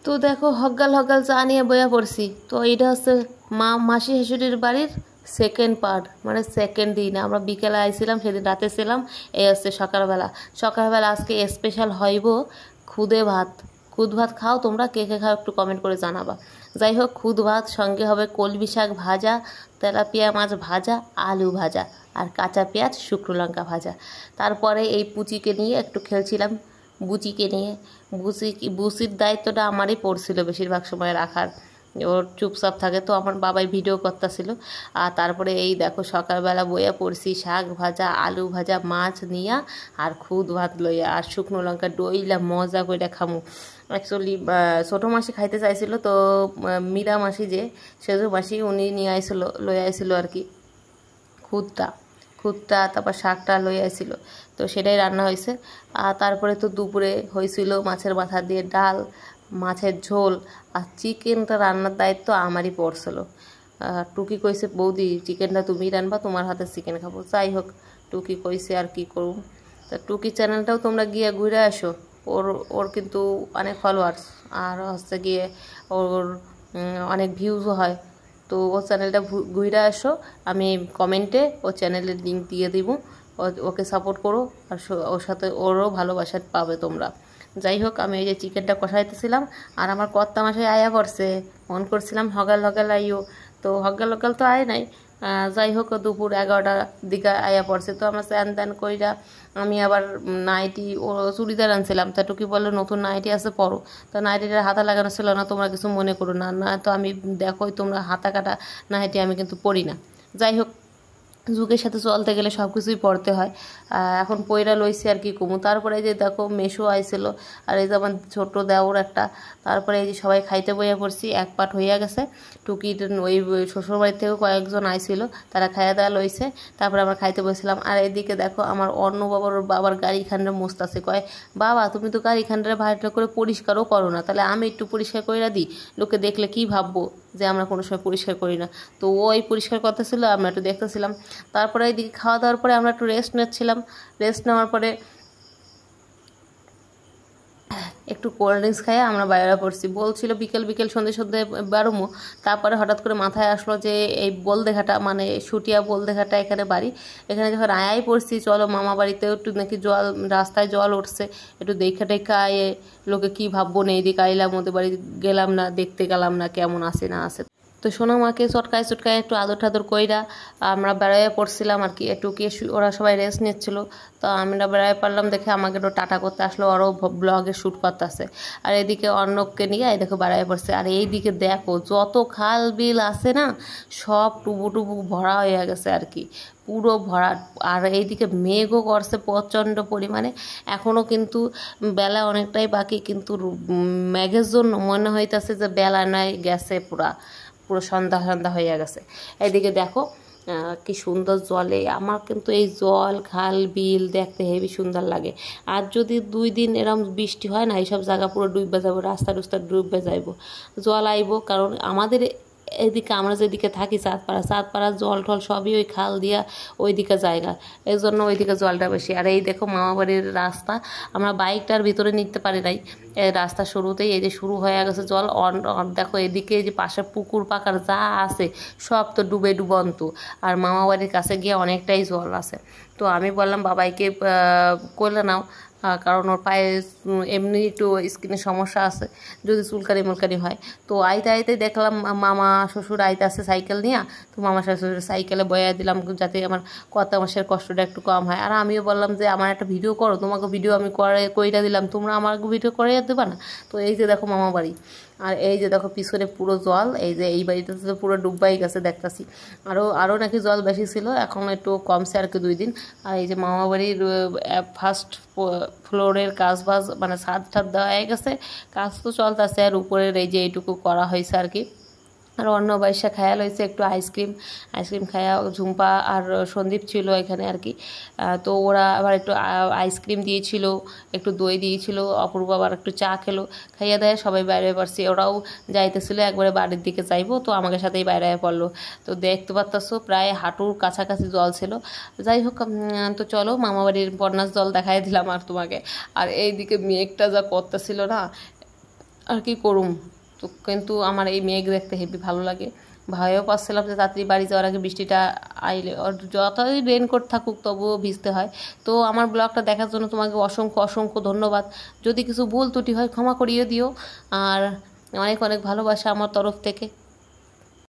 তো দেখো হগ্গাল হগ্গাল চা নিয়ে বইয়া পড়ছি। তো এইটা হচ্ছে মাসি শাশুড়ির বাড়ির সেকেন্ড পার্ট, মানে সেকেন্ড দিন। আমরা বিকেলে আইছিলাম, সেদিন রাতে ছিলাম। এই হচ্ছে সকালবেলা। সকালবেলা আজকে স্পেশাল হইব খুদে ভাত। খুদ ভাত খাও তোমরা, কে কে খাও একটু কমেন্ট করে জানাবা। যাই হোক, খুদ ভাত সঙ্গে হবে কলমি শাক ভাজা, তেলাপিয়া মাছ ভাজা, আলু ভাজা, আর কাঁচা পেঁয়াজ শুকনো লঙ্কা ভাজা। তারপরে এই পুচিকে নিয়ে একটু খেলছিলাম, বুচিকে নিয়ে। বুচির দায়িত্বটা আমারই পড়ছিল বেশিরভাগ সময় রাখার। ওর চুপচাপ থাকে, তো আমার বাবাই ভিডিও করতেছিল। আর তারপরে এই দেখো সকালবেলা বইয়া পড়ছি শাক ভাজা, আলু ভাজা, মাছ নিয়া, আর খুদ ভাত লইয়া, আর শুকনো লঙ্কা ডইলা মজা করে খামু। অ্যাকচুয়ালি ছোটো মাসি খাইতে চাইছিল, তো মীরা মাসি যে সেজো মাসি উনি নিয়ে আইছিল, লইয়া আইছিল আর কি খুদটা, তারপর শাকটা লই আসছিল। তো সেটাই রান্না হয়েছে। আর তারপরে তো দুপুরে হয়েছিল মাছের মাথা দিয়ে ডাল, মাছের ঝোল, আর চিকেনটা রান্নার দায়িত্ব আমারই পড়ছিল। টুকি কইছে বৌদি চিকেনটা তুমি রান্না, তোমার হাতে চিকেন খাবো। যাই হোক, টুকি কইছে আর কি করব। তা টুকি চ্যানেলটাও তোমরা গিয়ে ঘুরে আসো। ওর কিন্তু অনেক ফলোয়ার্স, আর হচ্ছে গিয়ে ওর অনেক ভিউজও হয়। তো ও চ্যানেলটা ঘুরে আসো, আমি কমেন্টে ও চ্যানেলের লিঙ্ক দিয়ে দিব। ওকে সাপোর্ট করো, আর ওর সাথে ওরও ভালোবাসা পাবে তোমরা। যাই হোক, আমি এই যে চিকেনটা কষাইতেছিলাম, আর আমার কর্তা মাসে আয়া পড়ছে। মন করছিলাম হগাল হগাল আইও, তো হগাল হগাল তো আয় নাই। যাই হোক, দুপুর 11টার দিকে আয়া পড়ছে। তো আমরা স্যান ত্যান কইরা আমি আবার নাইটি ও চুড়িদার আনছিলাম। তা টুকি বললো নতুন নাইটি আছে পরো। তো নাইটিটা হাতা লাগানো ছিল না, তোমরা কিছু মনে করো না। না তো আমি দেখোই তোমরা হাতা কাটা নাইটি আমি কিন্তু পরি না। যাই হোক, যুগের সাথে চলতে গেলে সব কিছুই পড়তে হয়। এখন পয়রা লইছি আর কি কমু। তারপরে এই যে দেখো মেশো আইছিল, আর এই যে আমার ছোট দেওর একটা। তারপরে এই যে সবাই খাইতে বইয়া পড়ছি, এক পাট হইয়া গেছে। টুকির ওই শ্বশুরবাড়ির থেকেও কয়েকজন আইছিল, তারা খাইয়া দেওয়া লইছে। তারপরে আমরা খাইতে বসছিলাম। আর এদিকে দেখো আমার অন্য বাবার গাড়ি খান্ডে মস্ত আছে। কয় বাবা তুমি তো গাড়ি খান্ডারে ভাড়া করে পরিষ্কারও করো না, তাহলে আমি একটু পরিষ্কার করে দিই, লোকে দেখলে কি ভাববো যে আমরা কোনো সময় পরিষ্কার করি না। তো ওই পরিষ্কার করতেছিল, আমরা একটু দেখতেছিলাম। তারপরে এইদিকে খাওয়া দাওয়ার পরে আমরা একটু রেস্ট নিচ্ছিলাম। রেস্ট নেওয়ার পরে একটু কোল্ড ড্রিঙ্কস খাইয়ে আমরা বাইরে পড়ছি। বলছিল বিকেল সন্ধে বেরোমো। তারপরে হঠাৎ করে মাথায় আসলো যে এই বলদেঘাটা, মানে সুটিয়া বলদেঘাটা এখানে বাড়ি। এখানে যখন আয়াই পড়ছি, চলো মামা বাড়িতেও একটু নাকি জল, রাস্তায় জল উঠছে, একটু দেখা টেখা আয়ে লোকে কি ভাববো না। এইদিকে আইলাম, ওদের বাড়ি গেলাম না, দেখতে গেলাম না কেমন আছে না আছে। তো সোনামাকে চটকায় একটু আদর ঠাদর কইরা আমরা বেড়াইয়া পড়ছিলাম আর কি। একটু ওরা সবাই রেস্ট নিচ্ছিল, তো আমরা বেড়াই পারলাম দেখে আমাকে একটু টাটা করতে আসলো। আরও ব্লগে শ্যুট করতে আসে। আর এদিকে অর্ণবকে নিয়ে এই দেখো বেড়াইয়া পড়ছে। আর এইদিকে দেখো যত খাল বিল আছে না, সব টুবু ভরা হয়ে গেছে আর কি, পুরো ভরা। আর এইদিকে মেঘও করছে প্রচণ্ড পরিমাণে। এখনও কিন্তু বেলা অনেকটাই বাকি, কিন্তু মেঘের জন্য মনে হইতেছে যে বেলা নাই, গেছে পুরো সন্ধ্যা হয়ে গেছে। এদিকে দেখো কি সুন্দর জলে। আমার কিন্তু এই জল, খাল বিল দেখতে হেবি সুন্দর লাগে। আর যদি 2 দিন এরম বৃষ্টি হয় না, এইসব জায়গা পুরো ডুববে যাবো, রাস্তা ডুববে যাইব, জল আইব। কারণ আমাদের এদিকে, আমরা যেদিকে থাকি চাঁদপাড়া জল টল সবই ওই খাল দিয়া ওইদিকে জায়গা, এই জন্য ওইদিকে জলটা বেশি। আর এই দেখো মামাবাড়ির রাস্তা, আমরা বাইকটার ভিতরে নিতে পারি নাই। এই রাস্তা শুরুতেই এই যে শুরু হয়ে গেছে জল। দেখো এদিকে যে পাশে পুকুর পাকার যা আছে সব তো ডুবন্ত। আর মামাবাড়ির কাছে গিয়ে অনেকটাই জল আছে। তো আমি বললাম বাবাইকে করলে নাও, কারণ ওর পায়ে এমনি একটু স্কিনের সমস্যা আছে, যদি চুলকানি মুলকানি হয়। তো আইতে দেখলাম মামা শ্বশুর আইতে আছে সাইকেল নিয়ে। তো মামা শ্বশুর সাইকেলে বয়া দিলাম, যাতে আমার কত মাসের কষ্টটা একটু কম হয়। আর আমিও বললাম যে আমার একটা ভিডিও করো, তোমাকে ভিডিও আমি কইরা দিলাম, তোমরা আমার ভিডিও করে দেবা না। তো এই যে দেখো মামা বাড়ি, আর এই যে দেখো পিছনে পুরো জল। এই যে এই বাড়িটাতে তো পুরো ডুববাই গেছে দেখতেছি। আরও নাকি জল বেশি ছিল, এখন একটু কমছে আর কি 2 দিন। আর এই যে মামা বাড়ির ফার্স্ট ফ্লোরের কাজবাজ, মানে ছাদ দেওয়া হয়ে গেছে, কাজ তো চলতেছে। আর উপরের এই যে এইটুকু করা হয়েছে আর কি। আর অন্য বাইশা খায়া লইছে একটু আইসক্রিম খায়া। ঝুম্পা আর সন্দীপ ছিল এখানে আর কি। তো ওরা আবার একটু আইসক্রিম দিয়েছিল, একটু দই দিয়েছিল। অপূর্ব আবার একটু চা খেলো। খাইয়া দেয় সবাই বাইরে পারছি। ওরাও যাইতেছিল একবারে বাড়ির দিকে যাইবো, তো আমাদের সাথেই বাইরে পড়লো। তো দেখতে পারতেছো প্রায় হাঁটুর কাছাকাছি জল ছিল। যাই হোক, তো চলো মামাবাড়ির বন্যার জল দেখাই দিলাম আর তোমাকে। আর এইদিকে মেঘটা যা করতেছিল না, আর কি করুম। তো কিন্তু আমার এই মেঘ দেখতে হেবি ভালো লাগে। ভয়ও পাচ্ছিলাম যে তাড়াতাড়ি বাড়ি যাওয়ার আগে বৃষ্টিটা আইলে, যতই রেনকোট থাকুক তবুও ভিজতে হয়। তো আমার ব্লগটা দেখার জন্য তোমাকে অসংখ্য অসংখ্য ধন্যবাদ। যদি কিছু ভুল ত্রুটি হয় ক্ষমা করিয়ে দিও, আর অনেক অনেক ভালোবাসা আমার তরফ থেকে।